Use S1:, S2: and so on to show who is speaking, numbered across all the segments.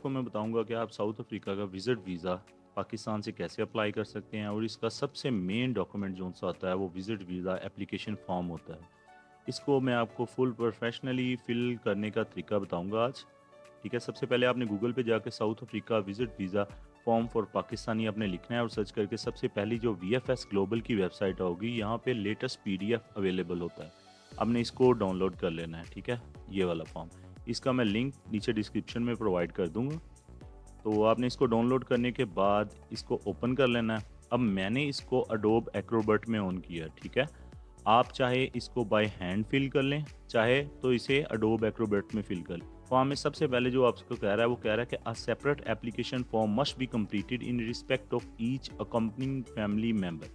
S1: आपको मैं बताऊंगा कि आप साउथ अफ्रीका का विज़िट वीज़ा पाकिस्तान से कैसे अप्लाई कर सकते हैं, और इसका सबसे मेन डॉक्यूमेंट जो सा आता है वो विज़िट वीज़ा एप्लीकेशन फॉर्म होता है। इसको मैं आपको फुल प्रोफेशनली फिल करने का तरीका बताऊंगा आज। ठीक है, सबसे पहले आपने गूगल पे जाके south Africa visit visa form for Pakistani आपने लिखना है, और सर्च करके सबसे पहली जो वीएफएस ग्लोबल की वेबसाइट होगी, यहाँ पे लेटेस्ट पीडीएफ अवेलेबल होता है। आपने इसको डाउनलोड कर लेना है। ठीक है, ये वाला फॉर्म, इसका मैं लिंक नीचे डिस्क्रिप्शन में प्रोवाइड कर दूंगा। तो आपने इसको डाउनलोड करने के बाद इसको ओपन कर लेना है। अब मैंने इसको अडोब एक्रोबैट में ऑन किया। ठीक है, आप चाहे इसको बाय हैंड फिल कर लें, चाहे तो इसे अडोब एक्रोबैट में फिल कर लें। फॉर्म में सबसे पहले जो आपको कह रहा है वो कह रहा है कि a separate application form must be completed in respect of each accompanying family member.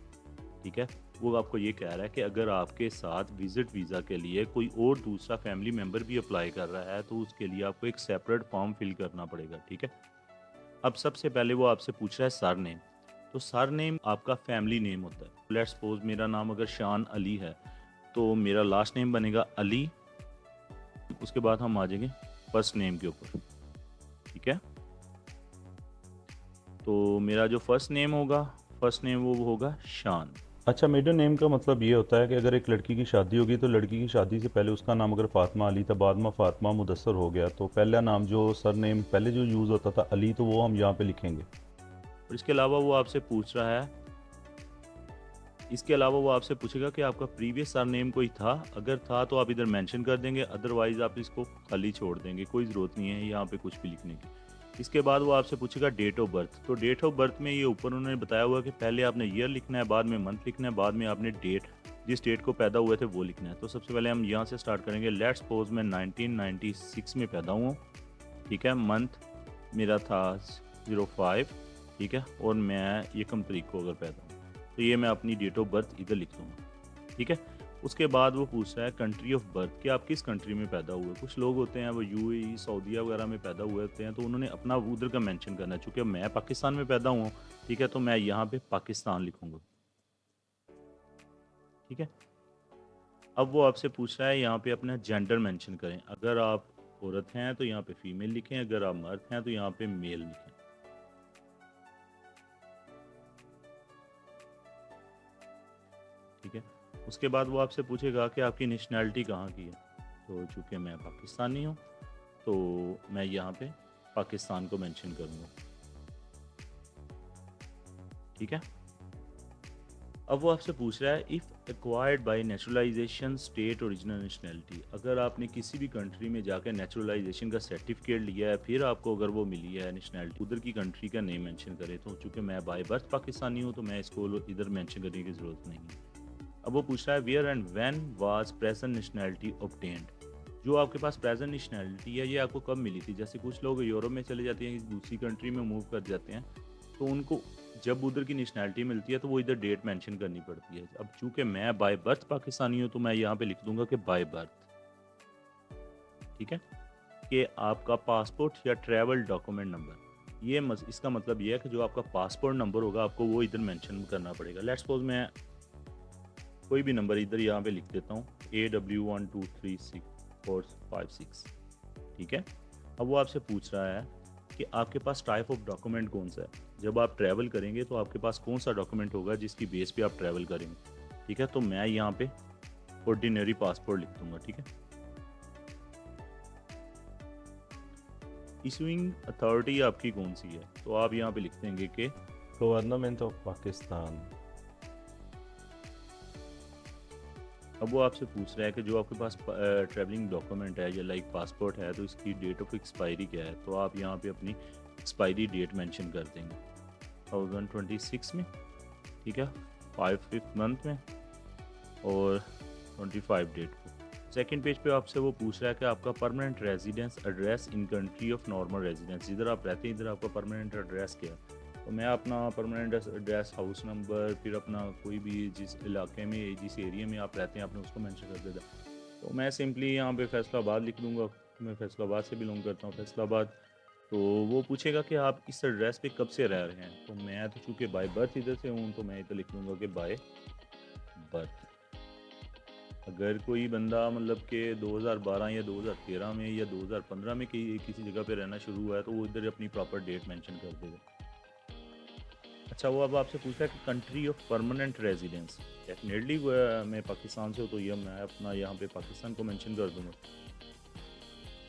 S1: ठीक है, वो आपको ये कह रहा है कि अगर आपके साथ विजिट वीज़ा के लिए कोई और दूसरा फैमिली मेंबर भी अप्लाई कर रहा है तो उसके लिए आपको एक सेपरेट फॉर्म फिल करना पड़ेगा। ठीक है, अब सबसे पहले वो आपसे पूछ रहा है सर नेम। तो सर नेम आपका फैमिली नेम होता है। लेट्स सपोज मेरा नाम अगर शान अली है, तो मेरा लास्ट नेम बनेगा अली। उसके बाद हम आ जाएंगे फर्स्ट नेम के ऊपर। ठीक है, तो मेरा जो फर्स्ट नेम होगा, फर्स्ट नेम वो होगा शान। अच्छा, मिडिल नेम का मतलब ये होता है कि अगर एक लड़की की शादी होगी तो लड़की की शादी से पहले उसका नाम अगर फातिमा अली था, बाद में फातिमा मुदस्सर हो गया, तो पहला नाम जो सर नेम पहले जो यूज़ होता था अली, तो वो हम यहाँ पे लिखेंगे। और इसके अलावा वो आपसे पूछ रहा है, इसके अलावा वो आपसे पूछेगा कि आपका प्रीवियस सर नेम कोई था। अगर था तो आप इधर मेंशन कर देंगे, अदरवाइज आप इसको खाली छोड़ देंगे, कोई ज़रूरत नहीं है यहाँ पे कुछ भी लिखने की। इसके बाद वो आपसे पूछेगा डेट ऑफ बर्थ। तो डेट ऑफ बर्थ में ये ऊपर उन्होंने बताया हुआ है कि पहले आपने ईयर लिखना है, बाद में मंथ लिखना है, बाद में आपने डेट, जिस डेट को पैदा हुए थे वो लिखना है। तो सबसे पहले हम यहाँ से स्टार्ट करेंगे। लेट्स सपोज मैं 1996 में पैदा हुआ हूँ। ठीक है, मंथ मेरा था 05। ठीक है, और मैं ये कम तारीख को अगर पैदा हूँ, तो ये मैं अपनी डेट ऑफ बर्थ इधर लिख दूँगा। ठीक है, उसके बाद वो पूछ रहा है कंट्री ऑफ बर्थ, कि आप किस कंट्री में पैदा हुए। कुछ लोग होते हैं वो यूएई, सऊदीया वगैरह में पैदा हुए होते हैं, तो उन्होंने अपना उधर का मेंशन करना है। चूँकि मैं पाकिस्तान में पैदा हुआ हूँ, ठीक है, तो मैं यहाँ पे पाकिस्तान लिखूँगा। ठीक है, अब वो आपसे पूछ रहा है यहाँ पे अपना जेंडर मेंशन करें। अगर आप औरत हैं तो यहाँ पे फीमेल लिखें, अगर आप मर्द हैं तो यहाँ पे मेल लिखें। ठीक है, उसके बाद वो आपसे पूछेगा कि आपकी नेशनैलिटी कहाँ की है। तो चूँकि मैं पाकिस्तानी हूँ, तो मैं यहाँ पे पाकिस्तान को मेंशन करूँगा। ठीक है, अब वो आपसे पूछ रहा है if acquired by naturalisation state original nationality. अगर आपने किसी भी कंट्री में जाकर नेचुरलाइजेशन का सर्टिफिकेट लिया है, फिर आपको अगर वो मिली है नेशनैलिटी, उधर की कंट्री का नेम मेंशन करें। तो चूँकि मैं बाय बर्थ पाकिस्तानी हूँ, तो मैं इसको इधर मेंशन करने की ज़रूरत नहीं है। अब वो पूछ रहा है where and when was present nationality obtained. जो आपके पास प्रेजेंट नेशनैलिटी है, ये आपको कब मिली थी। जैसे कुछ लोग यूरोप में चले जाते हैं, दूसरी कंट्री में मूव कर जाते हैं, तो उनको जब उधर की नेशनैलिटी मिलती है तो वो इधर डेट मेंशन करनी पड़ती है। अब चूंकि मैं बाय बर्थ पाकिस्तानी हूँ, तो मैं यहाँ पे लिख दूंगा कि बाय बर्थ। ठीक है, कि आपका पासपोर्ट या ट्रैवल डॉक्यूमेंट नंबर, इसका मतलब ये है कि जो आपका पासपोर्ट नंबर होगा आपको वो इधर मेंशन करना पड़ेगा। लेट्स सपोज मैं कोई भी नंबर इधर यहाँ पे लिख देता हूँ, AW1236456। ठीक है, अब वो आपसे पूछ रहा है कि आपके पास टाइप ऑफ डॉक्यूमेंट कौन सा है। जब आप ट्रैवल करेंगे तो आपके पास कौन सा डॉक्यूमेंट होगा जिसकी बेस पे आप ट्रैवल करेंगे। ठीक है, तो मैं यहाँ पे ऑर्डिनरी पासपोर्ट लिख दूंगा। ठीक है, इशूइंग अथॉरिटी आपकी कौन सी है, तो आप यहाँ पे लिख देंगे कि
S2: गवर्नमेंट ऑफ पाकिस्तान।
S1: अब वो आपसे पूछ रहा है कि जो आपके पास ट्रैवलिंग डॉक्यूमेंट है या लाइक पासपोर्ट है, तो इसकी डेट ऑफ एक्सपायरी क्या है। तो आप यहाँ पे अपनी एक्सपायरी डेट मेंशन कर देंगे 2026 में। ठीक है, 5th मंथ में, और 25 डेट को। सेकंड पेज पे आपसे वो पूछ रहा है कि आपका permanent residence address in country of normal residence, इधर आप रहते हैं इधर आपका परमानेंट एड्रेस क्या है। तो मैं अपना परमानेंट एड्रेस, हाउस नंबर, फिर अपना कोई भी जिस इलाके में, जिस एरिया में आप रहते हैं, आपने उसको मेंशन कर देता। तो मैं सिंपली यहाँ पे फैसलाबाद लिख दूँगा। मैं फैसलाबाद से बिलोंग करता हूँ, फैसलाबाद। तो वो पूछेगा कि आप इस एड्रेस पे कब से रह रहे हैं। तो मैं तो चूँकि बाय बर्थ इधर से हूँ, तो मैं इधर लिख दूँगा कि बाय बर्थ। अगर कोई बंदा मतलब कि 2012 या 2013 में या 2015 में किसी जगह पे रहना शुरू हुआ है तो वो इधर अपनी प्रॉपर डेट मेंशन कर देगा। अच्छा, वो अब आपसे पूछ रहा है कि country of permanent residence. Definitely मैं पाकिस्तान से हूँ तो ये मैं अपना यहाँ पे पाकिस्तान को मेंशन कर दूंगा।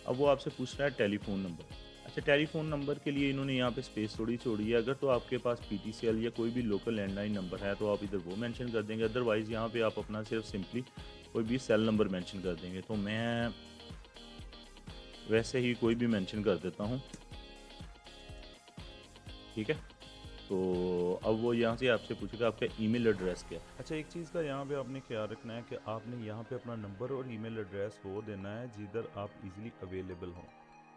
S1: अब वो आपसे पूछ रहा है टेलीफोन नंबर। अच्छा, टेलीफोन नंबर के लिए इन्होंने यहाँ पे स्पेस थोड़ी छोड़ी है। अगर तो आपके पास पीटीसीएल या कोई भी लोकल लैंडलाइन नंबर है तो आप इधर वो मेंशन कर देंगे, अदरवाइज़ यहाँ पे आप अपना सिर्फ सिंपली कोई भी सेल नंबर मेंशन कर देंगे। तो मैं वैसे ही कोई भी मेंशन कर देता हूँ, ठीक है। तो अब वो यहाँ से आपसे पूछेगा आपका ईमेल एड्रेस क्या है। अच्छा, एक चीज़ का यहाँ पे आपने ख्याल रखना है कि आपने यहाँ पे अपना नंबर और ईमेल एड्रेस वो देना है जिधर आप इजीली अवेलेबल हों,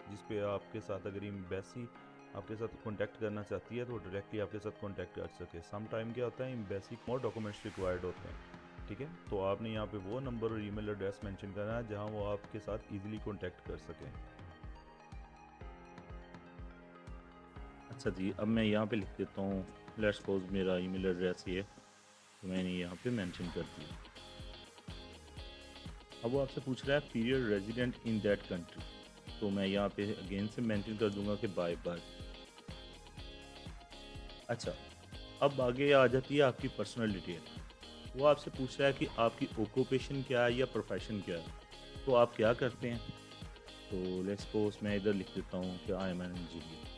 S1: जिस पे आपके साथ अगर एम्बेसी आपके साथ कांटेक्ट करना चाहती है तो डायरेक्टली आपके साथ कांटेक्ट कर सके। सम टाइम क्या होता है, एम्बेसी को और डॉक्यूमेंट्स रिक्वायर्ड होते हैं, ठीक है। तो आपने यहाँ पे वो नंबर और ईमेल एड्रेस मेंशन करना है जहाँ वो आपके साथ इजीली कांटेक्ट कर सकें। अच्छा जी, अब मैं यहाँ पे लिख देता हूँ, लेट्स सपोज मेरा ईमेल एड्रेस ये, तो मैंने यहाँ पे मेंशन कर दिया। अब वो आपसे पूछ रहा है period resident in that country, तो मैं यहाँ पे अगेन से मेंशन कर दूंगा कि बाय बर्थ। अच्छा, अब आगे आ जाती है आपकी पर्सनल डिटेल। वो आपसे पूछ रहा है कि आपकी ओक्यूपेशन क्या है या प्रोफेशन क्या है, तो आप क्या करते हैं। तो लेट्स सपोज मैं इधर लिख देता हूँ कि आई एम एन इंजीनियर,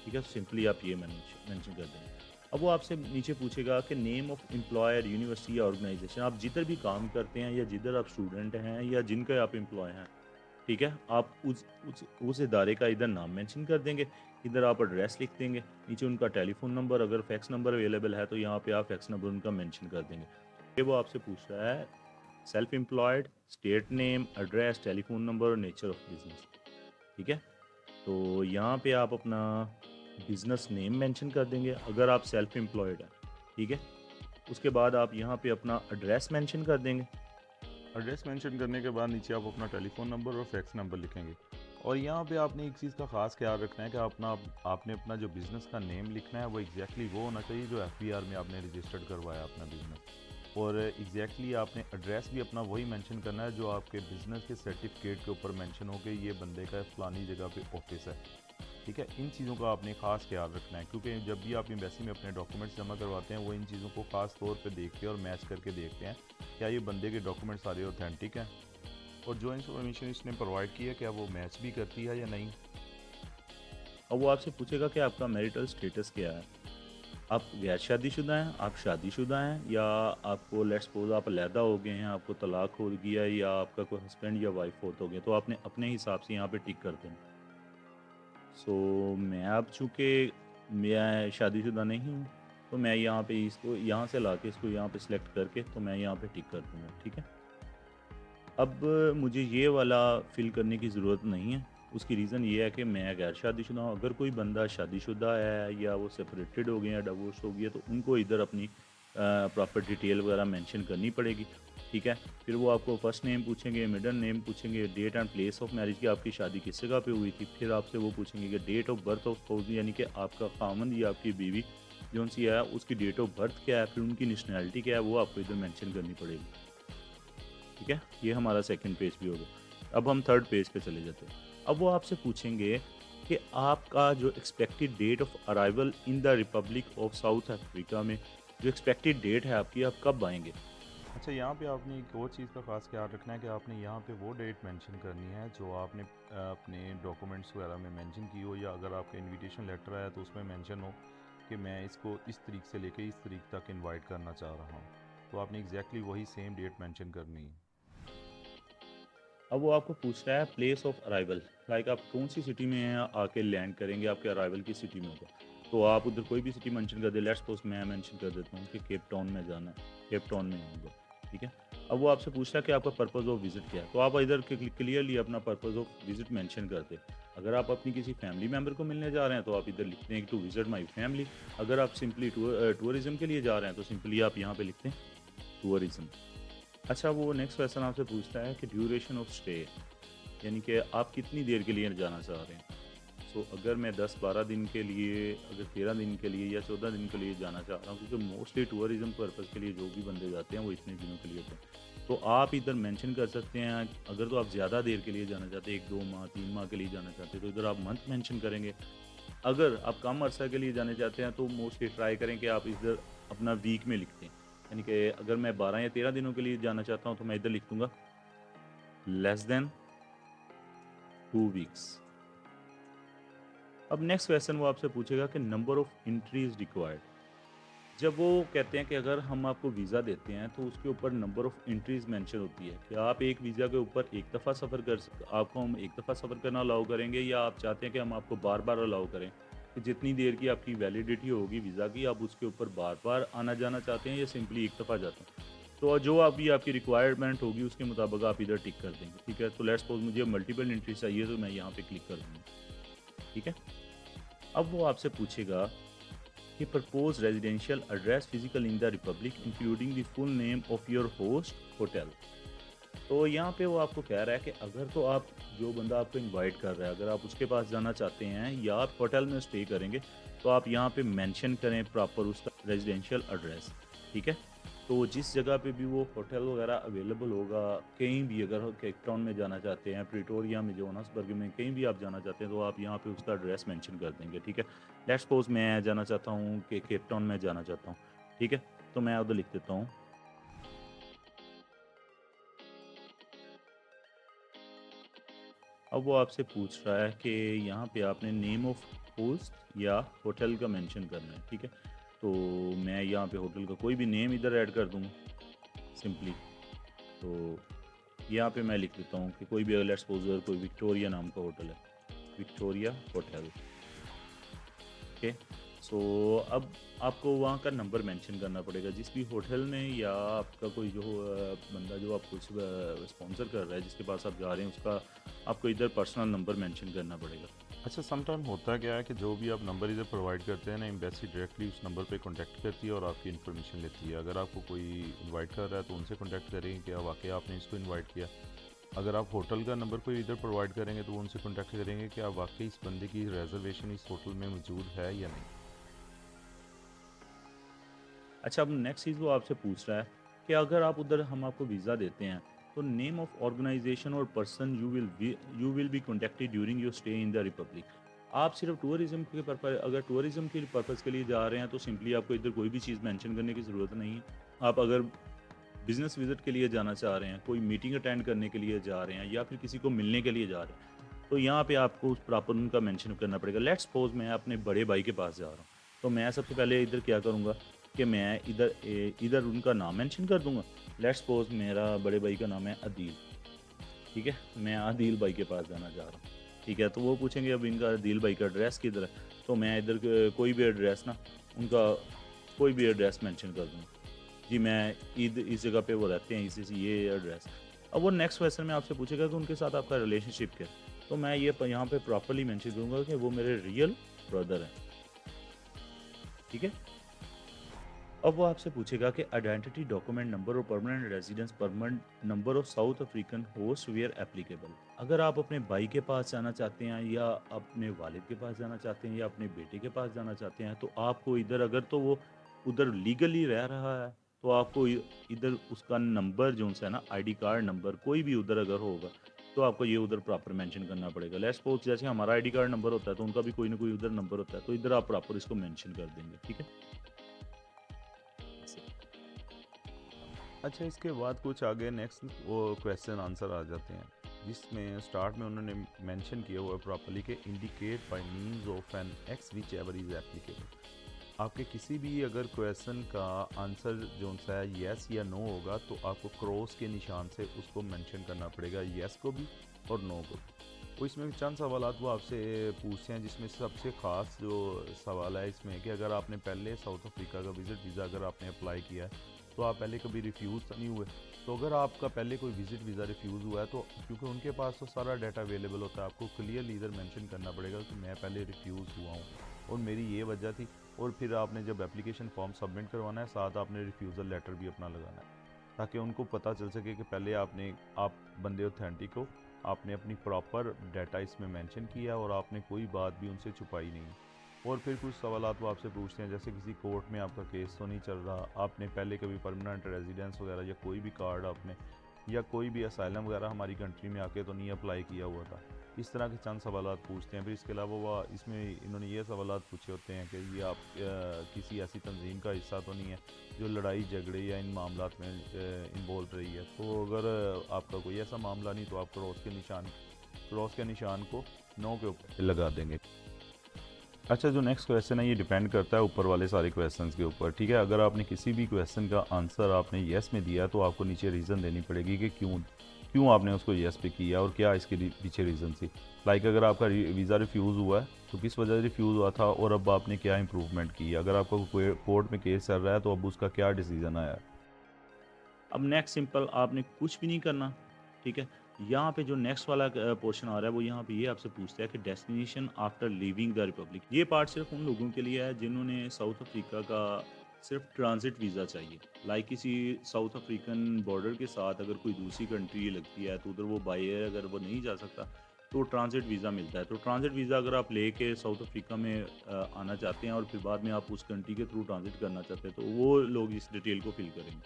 S1: ठीक है। सिंपली आप ये मेंशन कर देंगे। अब वो आपसे नीचे पूछेगा कि नेम ऑफ एम्प्लॉयर, यूनिवर्सिटी या ऑर्गेनाइजेशन, आप जिधर भी काम करते हैं या जिधर आप स्टूडेंट हैं या जिनका आप एम्प्लॉय हैं, ठीक है। आप उस इदारे का इधर नाम मेंशन कर देंगे, इधर आप एड्रेस लिख देंगे, नीचे उनका टेलीफोन नंबर, अगर फैक्स नंबर अवेलेबल है तो यहाँ पे आप फैक्स नंबर उनका मेंशन कर देंगे। ये वो आपसे पूछ रहा है self employed, state name, address, telephone number और नेचर ऑफ बिजनेस, ठीक है। तो यहाँ पे आप अपना बिजनेस नेम मेंशन कर देंगे अगर आप सेल्फ एम्प्लॉयड हैं, ठीक है। उसके बाद आप यहाँ पे अपना एड्रेस मेंशन कर देंगे। एड्रेस मेंशन करने के बाद नीचे आप अपना टेलीफोन नंबर और फैक्स नंबर लिखेंगे। और यहाँ पे आपने एक चीज़ का ख़ास ख्याल रखना है कि आपने अपना जो बिज़नेस का नेम लिखना है वो एग्जैक्टली वो होना चाहिए जो एफबीआर में आपने रजिस्टर्ड करवाया अपना बिज़नेस। और एग्जैक्टली आपने एड्रेस भी अपना वही मेंशन करना है जो आपके बिज़नेस के सर्टिफिकेट के ऊपर मेंशन हो कि ये बंदे का फलानी जगह पे ऑफिस है, ठीक है। इन चीज़ों का आपने ख़ास ख्याल रखना है क्योंकि जब भी आप एम्बेसी में अपने डॉक्यूमेंट्स जमा करवाते हैं वो इन चीज़ों को ख़ास तौर पे देखते हैं और मैच करके देखते हैं क्या ये बंदे के डॉक्यूमेंट सारे ऑथेंटिक हैं और जो इन्फॉर्मेशन इसने प्रोवाइड की है क्या वो मैच भी करती है या नहीं। अब वो आपसे पूछेगा कि आपका मैरिटल स्टेटस क्या है, आप गैर शादीशुदा हैं, आप शादीशुदा हैं, या आपको लेट्स सपोज आप अलहदा हो गए हैं, आपको तलाक हो गया है, या आपका कोई हस्बैंड या वाइफ हो गए, तो आपने अपने हिसाब से यहाँ पे टिक कर दें। सो मैं अब चूँकि मैं शादीशुदा नहीं हूँ तो मैं यहाँ पे इसको यहाँ से ला के इसको यहाँ पे सिलेक्ट करके तो मैं यहाँ पे टिक कर दूँगा, ठीक है। अब मुझे ये वाला फिल करने की ज़रूरत नहीं है। उसकी रीज़न ये है कि मैं गैर शादीशुदा हूँ। अगर कोई बंदा शादीशुदा है या वो सेपरेटेड हो गए हैं, डिवोर्स हो गया, तो उनको इधर अपनी प्रॉपर डिटेल वगैरह मेंशन करनी पड़ेगी, ठीक है। फिर वो आपको फर्स्ट नेम पूछेंगे, मिडल नेम पूछेंगे, date and place of marriage की आपकी शादी किस जगह पे हुई थी। फिर आपसे वो पूछेंगे कि date of birth of spouse, यानी कि आपका खामंद या आपकी बीवी जो सी है उसकी डेट ऑफ बर्थ क्या है, फिर उनकी नेशनैलिटी क्या है, वो आपको इधर मेंशन करनी पड़ेगी, ठीक है। ये हमारा सेकंड पेज भी होगा। अब हम थर्ड पेज पे चले जाते हैं। अब वो आपसे पूछेंगे कि आपका जो expected date of arrival in the Republic of South Africa में जो एक्सपेक्टेड डेट है आपकी, आप कब आएंगे। अच्छा, यहाँ पे आपने एक और चीज़ का ख़ास ख्याल रखना है कि आपने यहाँ पे वो डेट मेंशन करनी है जो आपने अपने डॉक्यूमेंट्स वगैरह में मेंशन की हो, या अगर आपका इनविटेशन लेटर आया तो उसमें मेंशन हो कि मैं इसको इस तरीक से लेके इस तरीक तक इनवाइट करना चाह रहा हूँ। तो आपने एग्जैक्टली वही सेम डेट मेंशन करनी है। अब वो आपको पूछ रहा है प्लेस ऑफ अराइवल, लाइक आप कौन सी सिटी में आके लैंड करेंगे, आपके अराइवल की सिटी में होगा। तो आप उधर कोई भी सिटी मेंशन कर दे, लेट्स सपोज मैं मेंशन कर देता हूँ कि केप टाउन में जाना है, केप टाउन में आऊँगा, ठीक है। अब वो आपसे पूछ रहा है कि आपका पर्पज़ ऑफ विजिट क्या है, तो आप इधर क्लियरली अपना पर्पज़ ऑफ विजिट मेंशन कर दे। अगर आप अपनी किसी फैमिली मेम्बर को मिलने जा रहे हैं तो आप इधर लिखते हैं टू विजिट माई फैमिली। अगर आप सिंपली टूरिज्म के लिए जा रहे हैं तो सिंपली आप यहाँ पे लिखते हैं टूरिज्म। अच्छा, वो नेक्स्ट क्वेश्चन आपसे पूछता है कि ड्यूरेशन ऑफ स्टे, यानी कि आप कितनी देर के लिए जाना चाह रहे हैं। सो अगर मैं 10-12 दिन के लिए, अगर 13 दिन के लिए या 14 दिन के लिए जाना चाह रहा हूँ, क्योंकि मोस्टली टूरिज्म पर्पज़ के लिए जो भी बंदे जाते हैं वो इतने दिनों के लिए होते हैं। तो आप इधर मेंशन कर सकते हैं, अगर तो आप ज़्यादा देर के लिए जाना चाहते हैं, 1-2 माह, 3 माह के लिए जाना चाहते हैं, तो इधर आप मंथ मेंशन करेंगे। अगर आप कम अरसा के लिए जाना चाहते हैं, तो मोस्टली ट्राई करें कि आप इधर अपना वीक में लिख दें। यानी कि अगर मैं 12 या 13 दिनों के लिए जाना चाहता हूँ, तो मैं इधर लिख दूँगा लेस देन 2 वीक्स। अब नेक्स्ट क्वेश्चन वो आपसे पूछेगा कि नंबर ऑफ एंट्रीज रिक्वायर्ड। जब वो कहते हैं कि अगर हम आपको वीज़ा देते हैं तो उसके ऊपर नंबर ऑफ एंट्रीज मेंशन होती है कि आप एक वीज़ा के ऊपर एक दफ़ा सफ़र आपको हम एक दफ़ा सफ़र करना अलाउ करेंगे, या आप चाहते हैं कि हम आपको बार बार अलाउ करें, कि जितनी देर की आपकी वैलिडिटी होगी वीज़ा की, आप उसके ऊपर बार बार आना जाना चाहते हैं या सिंपली एक दफ़ा जाते हैं। तो जो अभी आपकी रिक्वायरमेंट होगी उसके मुताबिक आप इधर टिक कर देंगे। ठीक है, तो लेट्स सपोज मुझे मल्टीपल एंट्रीज चाहिए, तो मैं यहाँ पे क्लिक कर दूँगा। ठीक है, अब वो आपसे पूछेगा कि propose residential address physical in the Republic including the full name of your host hotel. तो यहाँ पे वो आपको कह रहा है कि अगर तो आप, जो बंदा आपको इनवाइट कर रहा है, अगर आप उसके पास जाना चाहते हैं या आप होटल में स्टे करेंगे, तो आप यहाँ पे मेंशन करें प्रॉपर उसका रेजिडेंशियल एड्रेस। ठीक है, तो जिस जगह पे भी वो होटल वगैरह अवेलेबल होगा, कहीं भी अगर केप टाउन में जाना चाहते हैं, प्रिटोरिया में, जोहान्सबर्ग में, कहीं भी आप जाना चाहते हैं, तो आप यहाँ पे उसका एड्रेस मेंशन कर देंगे। ठीक है, लेट्स सपोज मैं जाना चाहता हूँ कि केप टाउन में जाना चाहता हूँ। ठीक है, तो मैं उधर लिख देता हूँ। अब वो आपसे पूछ रहा है कि यहाँ पे आपने नेम ऑफ होस्ट या होटल का मेंशन करना है। ठीक है, तो मैं यहाँ पे होटल का कोई भी नेम इधर ऐड कर दूँगा सिंपली। तो यहाँ पे मैं लिख देता हूँ कि कोई भी, लेट्स सपोज कोई विक्टोरिया नाम का होटल है, विक्टोरिया होटल। ओके, सो अब आपको वहाँ का नंबर मेंशन करना पड़ेगा जिस भी होटल में, या आपका कोई जो बंदा जो आपको स्पॉन्सर कर रहा है, जिसके पास आप जा रहे हैं, उसका आपको इधर पर्सनल नंबर मेंशन करना पड़ेगा।
S2: अच्छा, समटाइम होता क्या है कि जो भी आप नंबर इधर प्रोवाइड करते हैं ना, एम्बेसी डायरेक्टली उस नंबर पे कांटेक्ट करती है और आपकी इन्फॉर्मेशन लेती है। अगर आपको कोई इनवाइट कर रहा है तो उनसे कांटेक्ट करेंगे कि वाकई आपने इसको इनवाइट किया। अगर आप होटल का नंबर कोई इधर प्रोवाइड करेंगे तो वो उनसे कांटेक्ट करेंगे कि आप वाकई इस बंदे की रिजर्वेशन इस होटल में मौजूद है या नहीं।
S1: अच्छा, अब नेक्स्ट चीज़ वो आपसे पूछ रहा है कि अगर आप उधर, हम आपको वीज़ा देते हैं, तो नेम ऑफ ऑर्गेनाइजेशन और person you will be contacted during your stay in the Republic. आप सिर्फ टूरिज्म के पर्पज, अगर टूरिज्म के पर्पज़ के लिए जा रहे हैं, तो सिंपली आपको इधर कोई भी चीज़ मेंशन करने की ज़रूरत नहीं है। आप अगर बिजनेस विजिट के लिए जाना चाह रहे हैं, कोई मीटिंग अटेंड करने के लिए जा रहे हैं, या फिर किसी को मिलने के लिए जा रहे हैं, तो यहाँ पे आपको उस प्रॉपर उनका मेंशन करना पड़ेगा। लेट्स सपोज मैं अपने बड़े भाई के पास जा रहा हूँ, तो मैं सबसे पहले इधर क्या करूँगा कि मैं इधर उनका नाम मेंशन कर दूंगा। लेट्स सपोज मेरा बड़े भाई का नाम है अदील। ठीक है, मैं आदिल भाई के पास जाना चाह रहा हूँ। ठीक है, तो वो पूछेंगे अब इनका आदिल भाई का एड्रेस किधर है, तो मैं इधर कोई भी एड्रेस ना, उनका कोई भी एड्रेस मेंशन कर दूँगा। जी, मैं ईद इस जगह पे वो रहते हैं, इस ये एड्रेस। अब वो नेक्स्ट क्वेश्चन में आपसे पूछेगा कि उनके साथ आपका रिलेशनशिप क्या है, तो मैं ये यहाँ पे प्रॉपरली मेंशन करूँगा कि वो मेरे रियल ब्रदर हैं। ठीक है, अब वो आपसे पूछेगा कि आइडेंटिटी डॉक्यूमेंट नंबर और permanent residence permanent number of South African host where applicable. अगर आप अपने भाई के पास जाना चाहते हैं, या अपने वालिद के पास जाना चाहते हैं, या अपने बेटे के पास जाना चाहते हैं, तो आपको इधर, अगर तो वो उधर लीगली रह रहा है, तो आपको इधर उसका नंबर जो है ना, आईडी कार्ड नंबर कोई भी उधर अगर होगा, तो आपको ये उधर प्रॉपर मेंशन करना पड़ेगा। लेट्स सपोज जैसे हमारा आईडी कार्ड नंबर होता है, तो उनका भी कोई ना कोई उधर नंबर होता है, तो इधर आप प्रॉपर इसको मेंशन कर देंगे। ठीक है, ऐसे।
S2: अच्छा, इसके बाद कुछ आगे नेक्स्ट वो क्वेश्चन आंसर आ जाते हैं, जिसमें स्टार्ट में उन्होंने मेंशन किया हुआ है प्रॉपर्ली कि indicate by means of an X whichever is applicable. आपके किसी भी अगर क्वेश्चन का आंसर जो सा है येस या नो होगा, तो आपको क्रॉस के निशान से उसको मेंशन करना पड़ेगा, येस को भी और नो को भी। तो इसमें चंद सवाल वो आपसे पूछते हैं, जिसमें सबसे ख़ास जो सवाल है इसमें कि अगर आपने पहले साउथ अफ्रीका का विज़िट वीज़ा अगर आपने अप्लाई किया है, तो आप पहले कभी रिफ्यूज़ तो नहीं हुए। तो अगर आपका पहले कोई विज़िट वीज़ा रिफ्यूज़ हुआ है, तो क्योंकि उनके पास तो सारा डाटा अवेलेबल होता है, आपको क्लियरली इधर मेंशन करना पड़ेगा कि मैं पहले रिफ्यूज़ हुआ हूँ और मेरी ये वजह थी। और फिर आपने जब एप्लीकेशन फॉर्म सबमिट करवाना है, साथ आपने रिफ्यूज़ल लेटर भी अपना लगाना है, ताकि उनको पता चल सके कि पहले आप बंदे ऑथेंटिक हो, आपने अपनी प्रॉपर डाटा इसमें मेंशन किया और आपने कोई बात भी उनसे छुपाई नहीं। और फिर कुछ सवालात वो आपसे पूछते हैं, जैसे किसी कोर्ट में आपका केस तो नहीं चल रहा, आपने पहले कभी परमानेंट रेजिडेंस वगैरह या कोई भी कार्ड आपने या कोई भी असाइलम वगैरह हमारी कंट्री में आके तो नहीं अप्लाई किया हुआ था। इस तरह के चंद सवालात पूछते हैं। फिर इसके अलावा वो इसमें इन्होंने ये सवालात पूछे होते हैं कि ये आप किसी ऐसी तंजीम का हिस्सा तो नहीं है जो लड़ाई झगड़े या इन मामलात में इन्वॉल्व रही है। तो अगर आपका कोई ऐसा मामला नहीं तो आप क्रॉस के निशान को नो के ऊपर लगा देंगे। अच्छा, जो नेक्स्ट क्वेश्चन है ये डिपेंड करता है ऊपर वाले सारे क्वेश्चंस के ऊपर, ठीक है। अगर आपने किसी भी क्वेश्चन का आंसर आपने येस में दिया तो आपको नीचे रीज़न देनी पड़ेगी कि क्यों क्यों आपने उसको येस पे किया और क्या इसके पीछे रीज़न थी। लाइक अगर आपका वीज़ा रिफ्यूज़ हुआ है तो किस वजह से रिफ्यूज़ हुआ था और अब आपने क्या इंप्रूवमेंट की। अगर आपका कोई कोर्ट में केस चल रहा है तो अब उसका क्या डिसीजन आया है।
S1: अब नेक्स्ट सिंपल, आपने कुछ भी नहीं करना, ठीक है। यहाँ पे जो नेक्स्ट वाला पोर्शन आ रहा है वो यहाँ पे ये आपसे पूछता है कि destination after leaving the Republic. ये पार्ट सिर्फ उन लोगों के लिए है जिन्होंने साउथ अफ्रीका का सिर्फ ट्रांजिट वीज़ा चाहिए। लाइक किसी साउथ अफ्रीकन बॉर्डर के साथ अगर कोई दूसरी कंट्री लगती है तो उधर वो बाई एयर अगर वो नहीं जा सकता तो ट्रांजिट वीज़ा मिलता है। तो ट्रांजिट वीज़ा अगर आप लेके साउथ अफ्रीका में आना चाहते हैं और फिर बाद में आप उस कंट्री के थ्रू ट्रांजिट करना चाहते हैं तो वो लोग इस डिटेल को फिल करेंगे,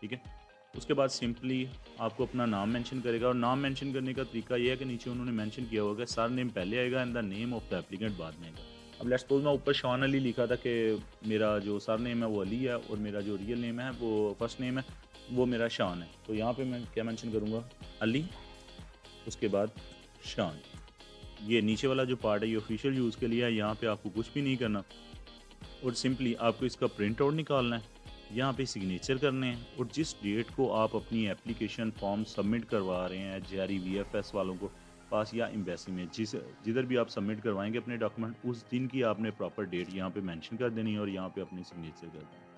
S1: ठीक है। उसके बाद सिंपली आपको अपना नाम मेंशन करेगा और नाम मेंशन करने का तरीका ये है कि नीचे उन्होंने मेंशन किया होगा सर नेम पहले आएगा and the name of the applicant बाद में आएगा। अब लेट्स सपोज मैं ऊपर शॉन अली लिखा था कि मेरा जो सर नेम है वो अली है और मेरा जो रियल नेम है वो फर्स्ट नेम है वो मेरा शान है। तो यहाँ पे मैं क्या मेंशन करूँगा, अली, उसके बाद शान। ये नीचे वाला जो पार्ट है ये ऑफिशियल यूज़ के लिए है, यहाँ पे आपको कुछ भी नहीं करना और सिंपली आपको इसका प्रिंट आउट निकालना है, यहाँ पे सिग्नेचर करने हैं और जिस डेट को आप अपनी एप्लीकेशन फॉर्म सबमिट करवा रहे हैं जेआरई वीएफएस वालों को पास या एम्बेसी में जिधर भी आप सबमिट करवाएंगे अपने डॉक्यूमेंट उस दिन की आपने प्रॉपर डेट यहाँ पे मेंशन कर देनी है और यहाँ पे अपनी सिग्नेचर कर देनी है।